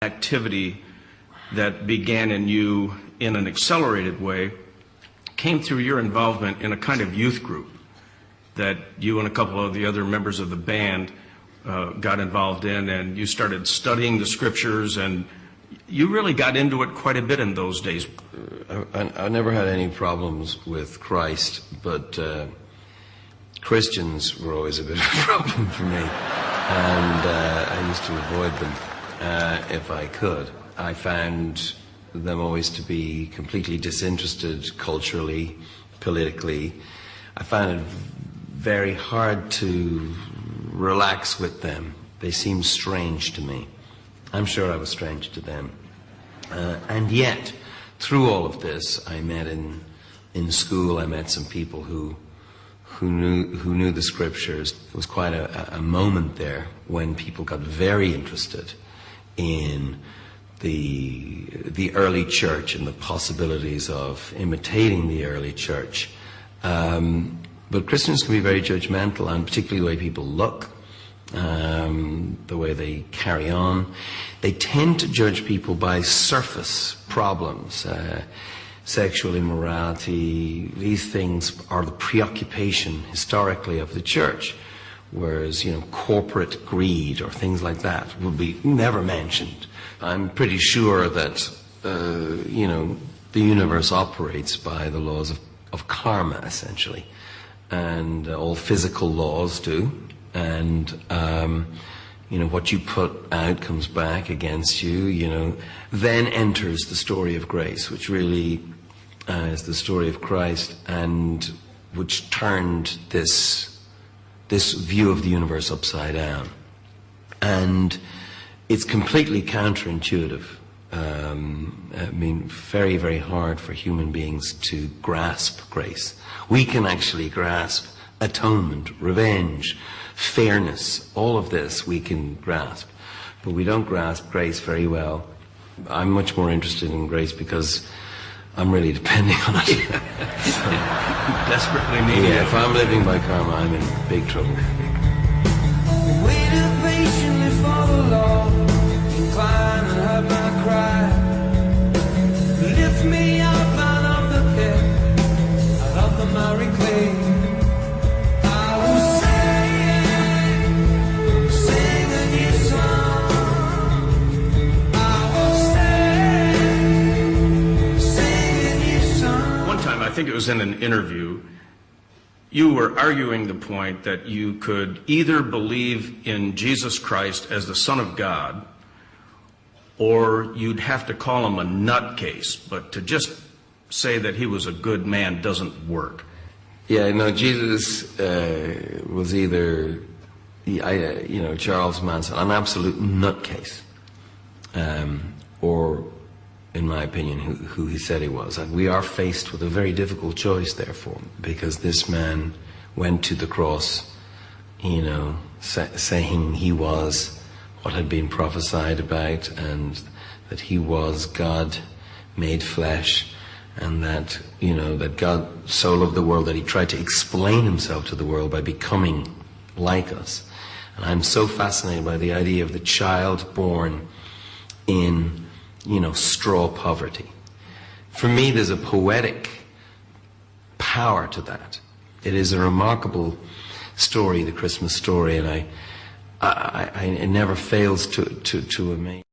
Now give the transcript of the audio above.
activity that began in you in an accelerated way came through your involvement in a kind of youth group that you and a couple of the other members of the band got involved in, and you started studying the scriptures, and you really got into it quite a bit in those days. I never had any problems with Christ, but Christians were always a bit of a problem for me, and I used to avoid them if I could. I found them always to be completely disinterested culturally, politically. I found it very hard to relax with them. They seemed strange to me. I'm sure I was strange to them. And yet, through all of this, I met in school, I met some people who knew the scriptures. It was quite a moment there when people got very interested in the early church and the possibilities of imitating the early church. But Christians can be very judgmental, and particularly the way people look, the way they carry on. They tend to judge people by surface problems. Sexual immorality, these things are the preoccupation historically of the church, whereas, corporate greed or things like that would be never mentioned. I'm pretty sure that, the universe operates by the laws of karma, essentially. And all physical laws do. And, what you put out comes back against you, Then enters the story of grace, which really is the story of Christ, and which turned this view of the universe upside down. And it's completely counterintuitive. Very, very hard for human beings to grasp grace. We can actually grasp atonement, revenge, fairness, all of this we can grasp. But we don't grasp grace very well. I'm much more interested in grace because I'm really depending on it. Desperately needing it. If I'm living by karma, I'm in big trouble. Waited patiently for the Lord, incline and heard my cry. Lift me up out of the pit, out of the miry clay. I will sing a new song. I will sing a new song. One time, I think it was in an interview, you were arguing the point that you could either believe in Jesus Christ as the Son of God, or you'd have to call him a nutcase, but to just say that he was a good man doesn't work. Yeah, no, Jesus was either, Charles Manson, an absolute nutcase, or, in my opinion, who he said he was. And we are faced with a very difficult choice, therefore, because this man went to the cross, saying he was what had been prophesied about, and that he was God made flesh, and that, that God so loved the world that he tried to explain himself to the world by becoming like us. And I'm so fascinated by the idea of the child born in, straw poverty. For me, there's a poetic power to that. It is a remarkable story, the Christmas story, and it never fails to amaze.